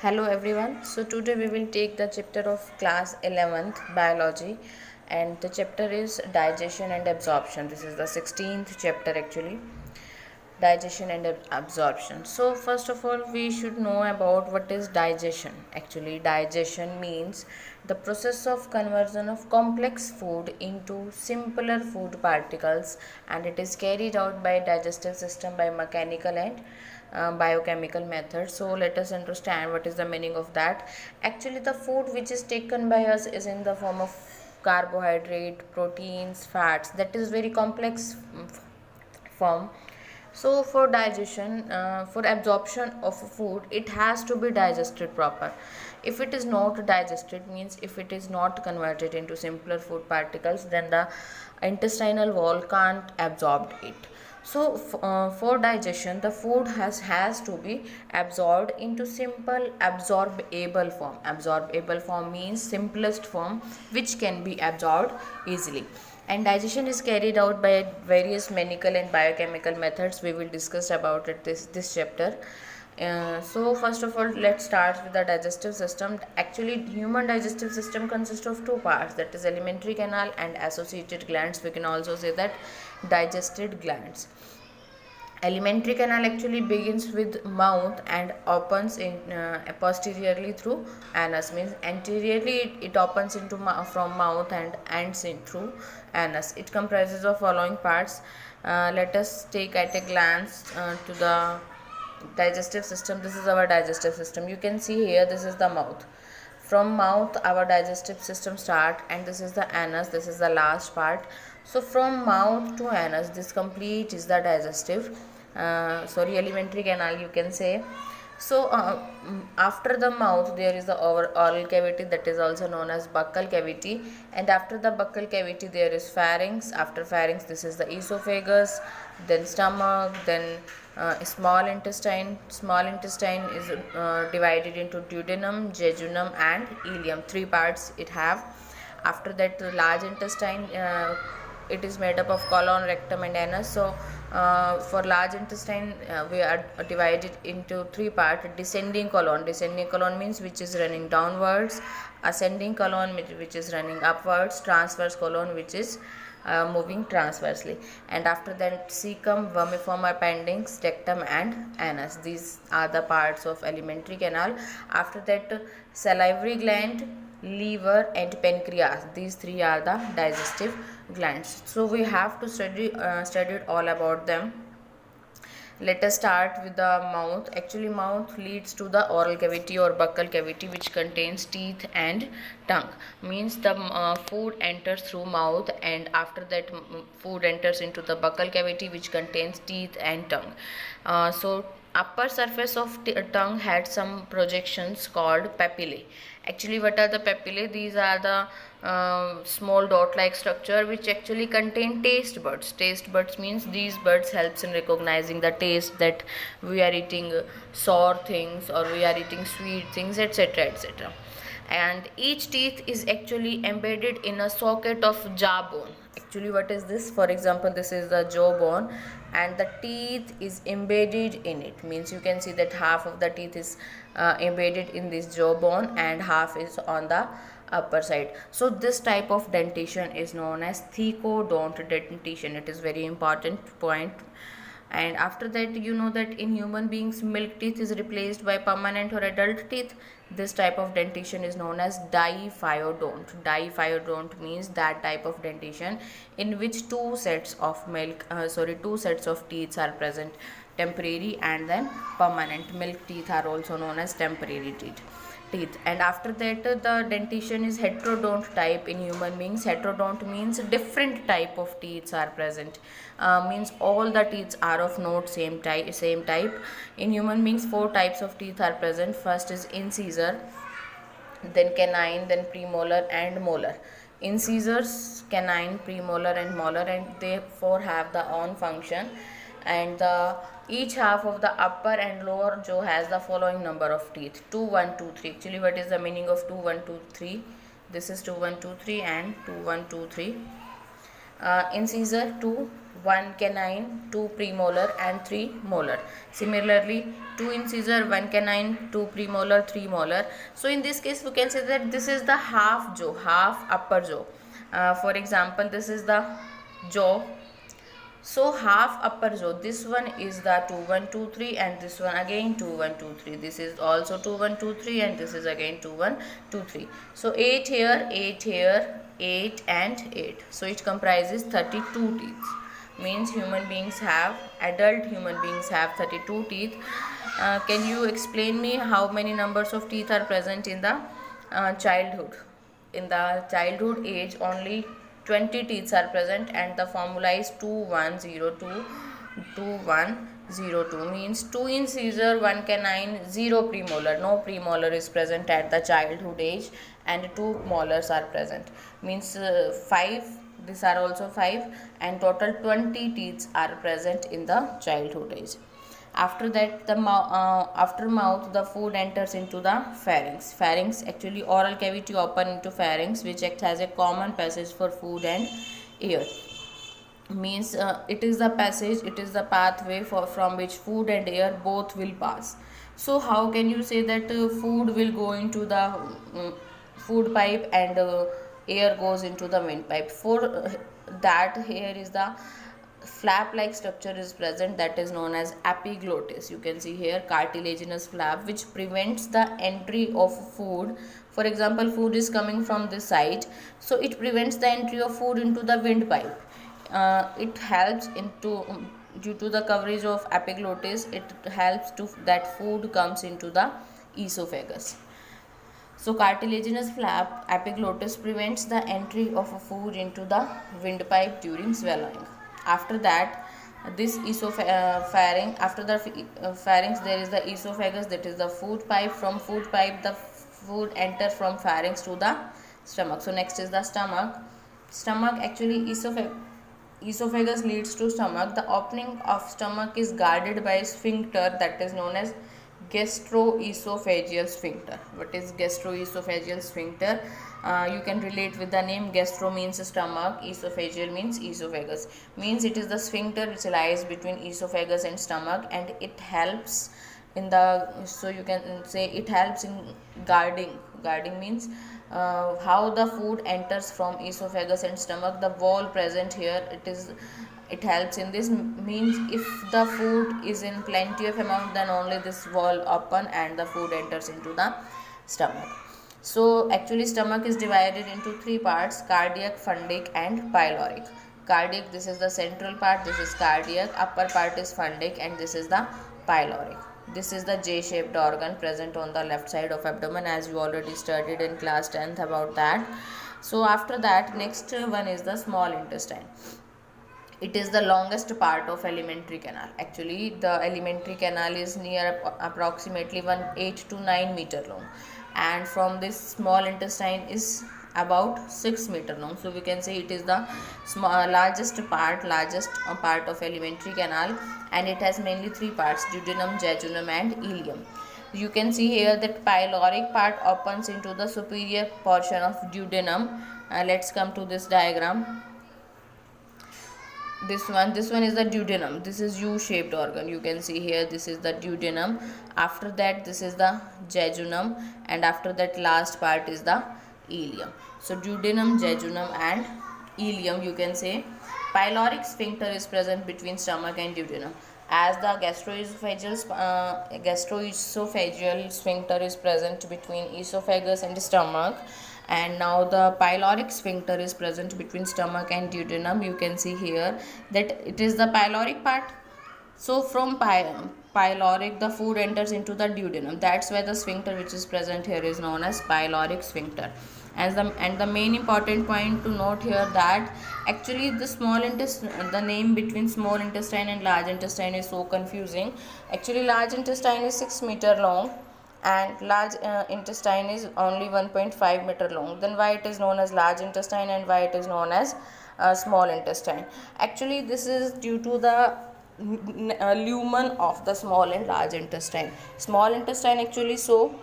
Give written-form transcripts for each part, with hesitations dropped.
Hello everyone. So today we will take the chapter of class 11th biology, and the chapter is digestion and absorption. This is the 16th chapter actually. Digestion and absorption. So first of all we should know about what is digestion. Actually digestion means the process of conversion of complex food into simpler food particles, and it is carried out by digestive system by mechanical and biochemical methods. So let us understand what is the meaning of that. Actually the food which is taken by us is in the form of carbohydrate, proteins, fats, that is very complex form. So for digestion, for absorption of food, it has to be digested proper. If it is not digested, means if it is not converted into simpler food particles, then the intestinal wall can't absorb it. So for digestion the food has to be absorbed into simple absorbable form. Absorbable form means simplest form which can be absorbed easily, and digestion is carried out by various mechanical and biochemical methods. We will discuss about it this chapter. So first of all let's start with the digestive system. Actually human digestive system consists of two parts, that is alimentary canal and associated glands. We can also say that digested glands. Alimentary canal actually begins with mouth and opens in posteriorly through anus, means anteriorly it opens into from mouth and ends in through anus. It comprises of following parts. Let us take at a glance to the digestive system. This is our digestive system. You can see here, this is the mouth. From mouth our digestive system start, and this is the anus, this is the last part. So from mouth to anus, this complete is the digestive alimentary canal, you can say. So after the mouth there is the oral cavity, that is also known as buccal cavity, and after the buccal cavity there is pharynx. After pharynx this is the esophagus, then stomach, then small intestine. Small intestine is divided into duodenum, jejunum and ileum. Three parts it have. After that the large intestine, it is made up of colon, rectum and anus. So for large intestine we are divided into three parts. Descending colon. Descending colon means which is running downwards. Ascending colon which is running upwards. Transverse colon which is moving transversely. And after that cecum, vermiform appendix, rectum and anus. These are the parts of alimentary canal. After that salivary gland, liver and pancreas. These three are the digestive glands. So we have to study all about them. Let us start with the mouth. Actually mouth leads to the oral cavity or buccal cavity, which contains teeth and tongue. Means the food enters through mouth, and after that food enters into the buccal cavity, which contains teeth and tongue. So upper surface of tongue had some projections called papillae. Actually what are the papillae? These are the small dot like structure which actually contain taste buds. Taste buds means these buds helps in recognizing the taste, that we are eating sour things or we are eating sweet things, etc, etc. And each teeth is actually embedded in a socket of jawbone. Actually what is this? For example, this is the jawbone and the teeth is embedded in it. Means you can see that half of the teeth is embedded in this jawbone and half is on the upper side. So this type of dentition is known as thecodont dentition. It is very important point. And after that, you know that in human beings milk teeth is replaced by permanent or adult teeth. This type of dentition is known as diphyodont. Diphyodont means that type of dentition in which two sets of teeth are present, temporary and then permanent. Milk teeth are also known as temporary teeth. And after that the dentition is heterodont type in human beings. Heterodont means different type of teeth are present. Means all the teeth are of not same type. In human beings four types of teeth are present. First is incisor, then canine, then premolar and molar. Incisors, canine, premolar and molar, and they four have the own function. And each half of the upper and lower jaw has the following number of teeth: 2 1 2 3. Actually what is the meaning of 2 1 2 3? This is 2 1 2 3 and 2 1 2 3. Incisor 2 1 canine, 2 premolar and 3 molar. Similarly, 2 incisor, 1 canine, 2 premolar, 3 molar. So in this case we can say that this is the half jaw, half upper jaw. For example, this is the jaw. So half upper jaw, this one is the 2 1 2 3 and this one again 2 1 2 3. This is also 2 1 2 3 and this is again 2 1 2 3. So 8 here, 8 here, 8 and 8. So it comprises 32 teeth. Means adult human beings have 32 teeth. Can you explain me how many numbers of teeth are present in the childhood? In the childhood age, only 20 teeth are present, and the formula is 2102. 2102 means 2 incisor, 1 canine, 0 premolar. No premolar is present at the childhood age, and 2 molars are present. Means 5. These are also 5, and total 20 teeth are present in the childhood age. After that, after mouth, the food enters into the pharynx. Pharynx, actually oral cavity open into pharynx, which acts as a common passage for food and air. Means it is the passage, it is the pathway from which food and air both will pass. So how can you say that food will go into the food pipe and air goes into the windpipe? For that, here is the flap like structure is present, that is known as epiglottis. You can see here cartilaginous flap which prevents the entry of food. For example, food is coming from this side, so it prevents the entry of food into the windpipe. It helps into due to the coverage of epiglottis, it helps to that food comes into the esophagus. So cartilaginous flap epiglottis prevents the entry of a food into the windpipe during swallowing. After that, this pharynx, after the pharynx there is the esophagus, that is the food pipe. From food pipe the food enters from pharynx to the stomach. So next is the stomach. Stomach, actually esophagus leads to stomach. The opening of stomach is guarded by a sphincter that is known as gastroesophageal sphincter. What is gastroesophageal sphincter? You can relate with the name. Gastro means stomach, esophageal means esophagus. Means it is the sphincter which lies between esophagus and stomach, and it helps in the, so you can say it helps in guarding. Guarding means how the food enters from esophagus and stomach. The wall present here, it helps in this. Means if the food is in plenty of amount, then only this wall open and the food enters into the stomach. So actually stomach is divided into 3 parts: cardiac, fundic and pyloric. Cardiac, this is the central part, this is cardiac. Upper part is fundic and this is the pyloric. This is the J-shaped organ present on the left side of abdomen, as you already studied in class 10th about that. So after that, next one is the small intestine. It is the longest part of alimentary canal. Actually the alimentary canal is near approximately 8 to 9 meter long, and from this small intestine is about 6 meter long. So we can say it is the largest part of alimentary canal, and it has mainly 3 parts: duodenum, jejunum and ileum. You can see here that pyloric part opens into the superior portion of duodenum. Let's come to this diagram. This one is the duodenum. This is U-shaped organ. You can see here, this is the duodenum. After that, this is the jejunum, and after that last part is the ileum. So duodenum, jejunum and ileum, you can say. Pyloric sphincter is present between stomach and duodenum. As the gastroesophageal sphincter is present between esophagus and stomach, and now the pyloric sphincter is present between stomach and duodenum. You can see here that it is the pyloric part. So from pyloric the food enters into the duodenum. That's why the sphincter which is present here is known as pyloric sphincter. And the main important point to note here, that actually the name between small intestine and large intestine is so confusing. Actually large intestine is 6 meter long and large intestine is only 1.5 meter long. Then why it is known as large intestine and why it is known as small intestine? Actually this is due to the lumen of the small and large intestine. Small intestine actually so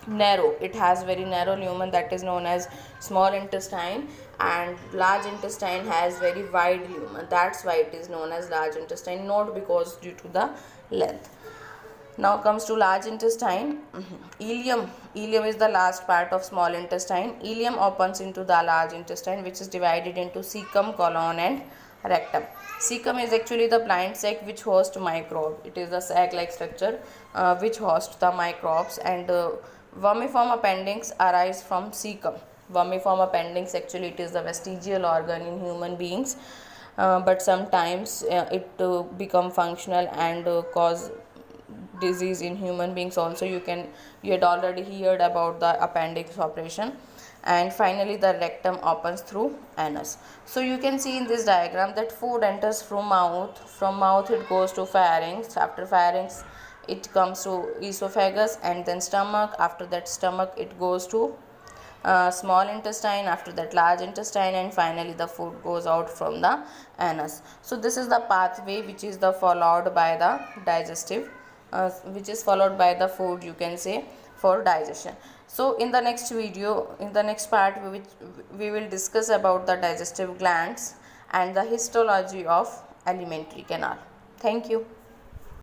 narrow. It has very narrow lumen, that is known as small intestine, and large intestine has very wide lumen, that's why it is known as large intestine, not because due to the length. Now comes to large intestine. Ileum. Ileum is the last part of small intestine. Ileum opens into the large intestine, which is divided into cecum, colon, and rectum. Cecum is actually the blind sac which hosts microbe. It is the sac-like structure which hosts the microbes, and vermiform appendix arise from cecum. Vermiform appendix, actually it is the vestigial organ in human beings, but sometimes it become functional and cause disease in human beings also. You had already heard about the appendix operation. And finally the rectum opens through anus. So you can see in this diagram that food enters from mouth it goes to pharynx, after pharynx it comes to esophagus, and then stomach, after that stomach it goes to small intestine, after that large intestine, and finally the food goes out from the anus. So this is the pathway which is the followed by the digestive, which is followed by the food, you can say, for digestion. So in the next video, in the next part, we will discuss about the digestive glands and the histology of alimentary canal. Thank you.